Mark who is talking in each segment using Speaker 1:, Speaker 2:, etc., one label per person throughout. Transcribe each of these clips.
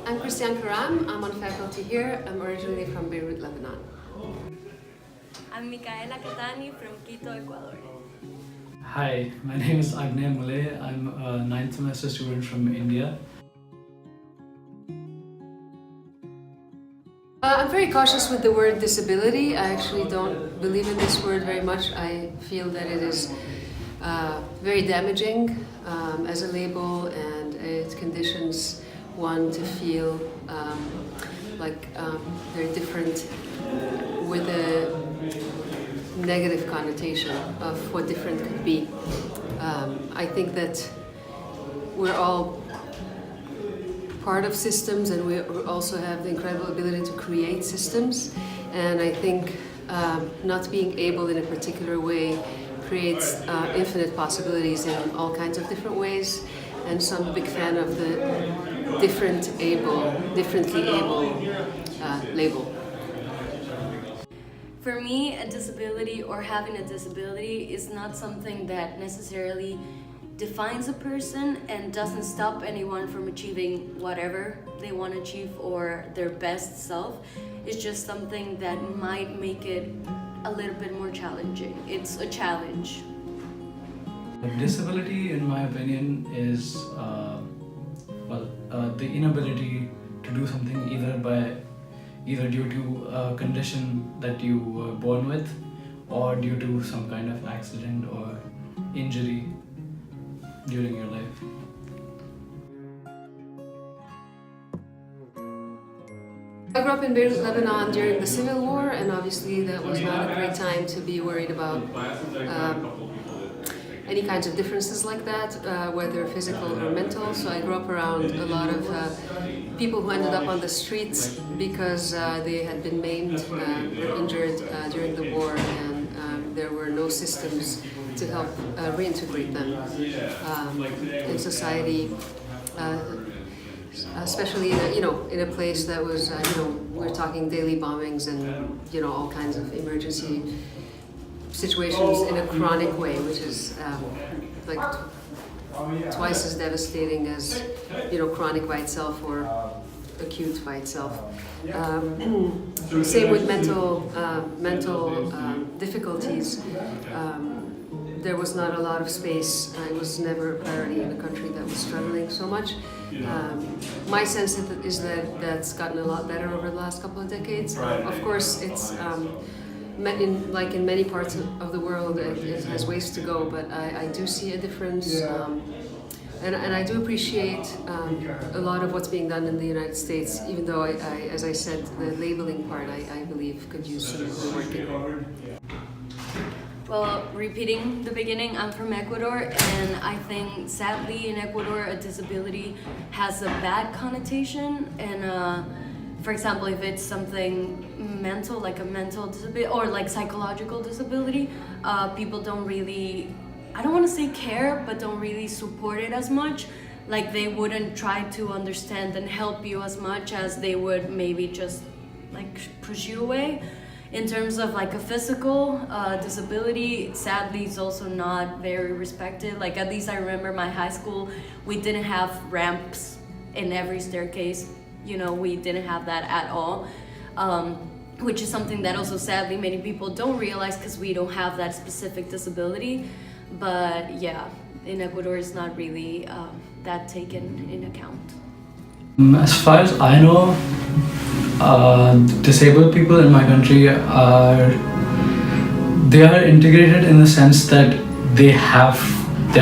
Speaker 1: I'm Christiane Karam. I'm on faculty here. I'm originally from Beirut, Lebanon.
Speaker 2: I'm Micaela Catani from Quito, Ecuador.
Speaker 3: Hi, my name is Agnay Mulay. I'm a 9th semester student from India.
Speaker 1: I'm very cautious with the word disability. I actually don't believe in this word very much. I feel that it is very damaging as a label, and it conditions one to feel very different, with a negative connotation of what different could be. I think that we're all part of systems, and we also have the incredible ability to create systems, and I think not being able in a particular way creates infinite possibilities in all kinds of different ways, and so I'm a big fan of the differently able label.
Speaker 2: For me, a disability or having a disability is not something that necessarily defines a person and doesn't stop anyone from achieving whatever they want to achieve or their best self. It's just something that might make it a little bit more challenging. It's a challenge.
Speaker 3: Disability, in my opinion, is the inability to do something either due to a condition that you were born with, or due to some kind of accident or injury during your life.
Speaker 1: I grew up in Beirut, Lebanon during the Civil War, and obviously that was not a great time to be worried about any kinds of differences like that, whether physical or mental. So I grew up around a lot of people who ended up on the streets because they had been maimed or injured during the war, and there were no systems to help reintegrate them in society. Especially in a place that was we're talking daily bombings and all kinds of emergency situations in a chronic way, which is like twice as devastating as chronic by itself or acute by itself. Same with mental difficulties. There was not a lot of space. It was never a priority in a country that was struggling so much. My sense is that that's gotten a lot better over the last couple of decades. Of course, it's in many parts of the world, it has ways to go, but I do see a difference. And I do appreciate a lot of what's being done in the United States, even though, as I said, the labeling part, I believe, could use some of the work in.
Speaker 2: Well, repeating the beginning, I'm from Ecuador, and I think sadly in Ecuador a disability has a bad connotation, and for example, if it's something mental, like a mental disability or like psychological disability, people don't really, I don't want to say care, but don't really support it as much. Like they wouldn't try to understand and help you as much as they would maybe just like push you away. In terms of like a physical disability, sadly it's also not very respected. Like at least I remember my high school, we didn't have ramps in every staircase. We didn't have that at all, which is something that also sadly many people don't realize because we don't have that specific disability. But yeah, in Ecuador it's not really that taken in account.
Speaker 3: As far as I know, disabled people in my country are integrated in the sense that they are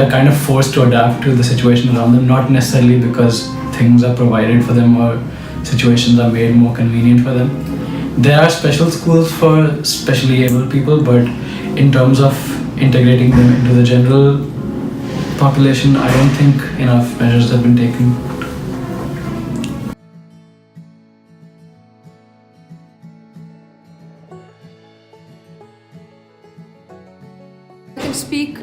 Speaker 3: kind of forced to adapt to the situation around them, not necessarily because things are provided for them or situations are made more convenient for them. There are special schools for specially able people, but in terms of integrating them into the general population, I don't think enough measures have been taken.
Speaker 1: I can speak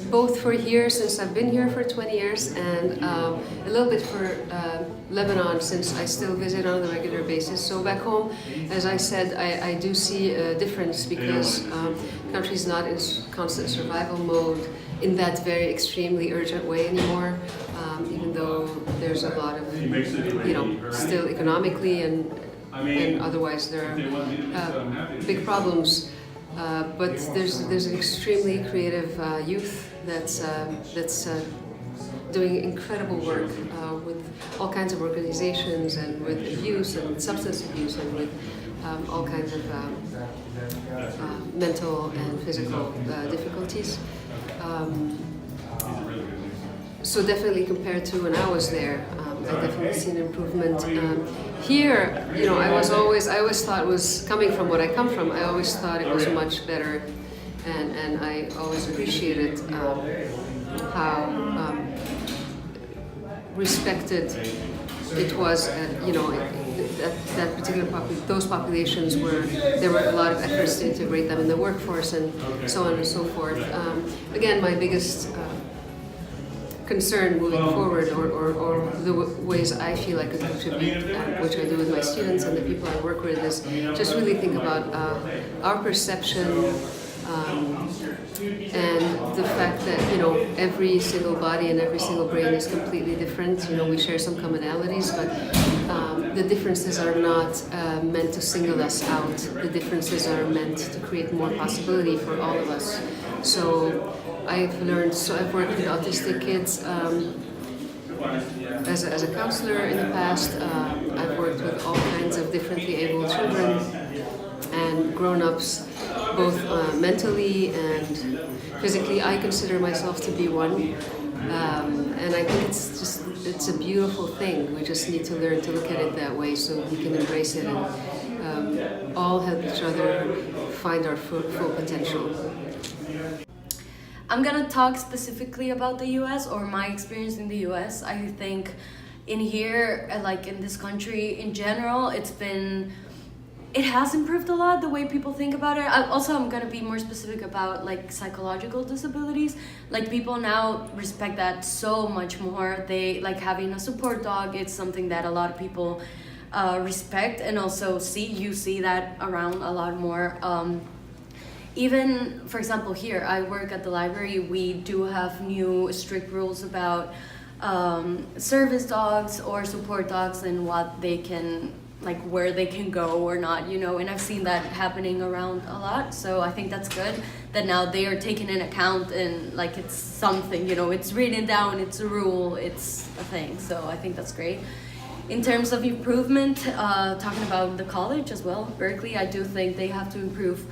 Speaker 1: both for here since I've been here for 20 years and a little bit for Lebanon since I still visit on a regular basis. So back home, as I said, I do see a difference because the country's not in constant survival mode in that very extremely urgent way anymore, even though there's a lot of, still economically and otherwise there are big problems. But there's an extremely creative youth that's doing incredible work with all kinds of organizations and with abuse and substance abuse and with all kinds of mental and physical difficulties. So definitely compared to when I was there, I definitely seen improvement. Here, I always thought it was coming from what I come from. I always thought it was much better, and I always appreciated how respected it was. That particular those populations where there were a lot of efforts to integrate them in the workforce and so on and so forth. Again, my biggest concern moving forward, or the ways I feel I could contribute, which I do with my students and the people I work with, is just really think about our perception and the fact that every single body and every single brain is completely different. We share some commonalities, but the differences are not meant to single us out. The differences are meant to create more possibility for all of us. So I've worked with autistic kids as a counselor in the past. I've worked with all kinds of differently able children and grown-ups, both mentally and physically. I consider myself to be one. And I think it's a beautiful thing. We just need to learn to look at it that way so we can embrace it and all help each other find our full potential.
Speaker 2: I'm gonna talk specifically about the US or my experience in the US. I think in here, like in this country in general, it has improved a lot, the way people think about it. I'm gonna be more specific about like psychological disabilities. Like people now respect that so much more. They like having a support dog. It's something that a lot of people respect and also you see that around a lot more. Even, for example, here, I work at the library, we do have new strict rules about service dogs or support dogs and what they can, like where they can go or not, and I've seen that happening around a lot. So I think that's good that now they are taken in account and like it's something, it's written down, it's a rule, it's a thing. So I think that's great. In terms of improvement, talking about the college as well, Berkeley, I do think they have to improve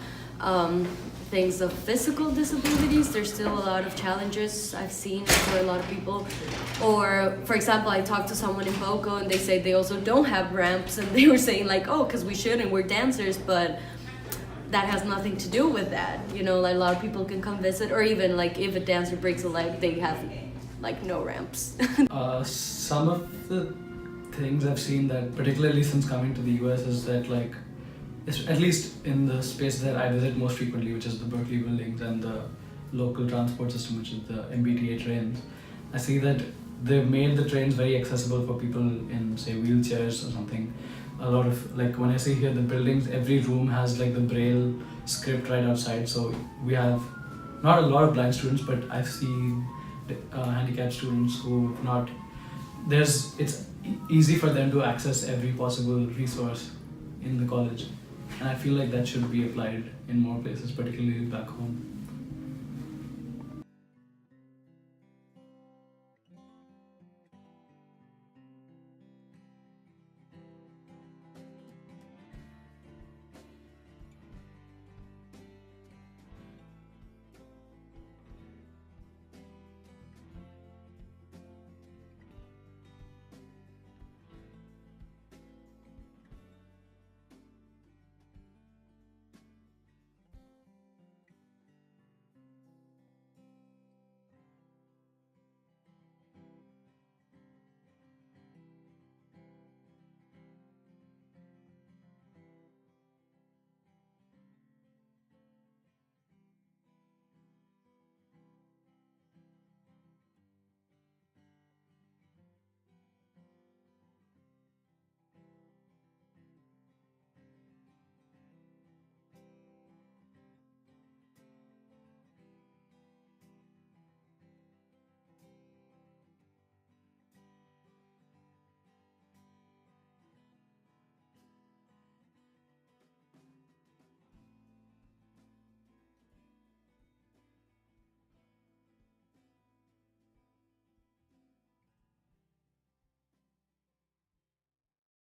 Speaker 2: things of physical disabilities. There's still a lot of challenges I've seen for a lot of people. Or, for example, I talked to someone in Boco and they say they also don't have ramps, and they were saying like, oh, because we should and we're dancers, but that has nothing to do with that. Like a lot of people can come visit, or even like if a dancer breaks a leg, they have like no ramps.
Speaker 3: Some of the things I've seen that, particularly since coming to the US, is that like, at least in the space that I visit most frequently, which is the Berkeley buildings and the local transport system, which is the MBTA trains, I see that they've made the trains very accessible for people in, say, wheelchairs or something. A lot of, like when I see here the buildings, every room has like the Braille script right outside. So we have not a lot of blind students, but I've seen handicapped students who it's easy for them to access every possible resource in the college. And I feel like that should be applied in more places, particularly back home.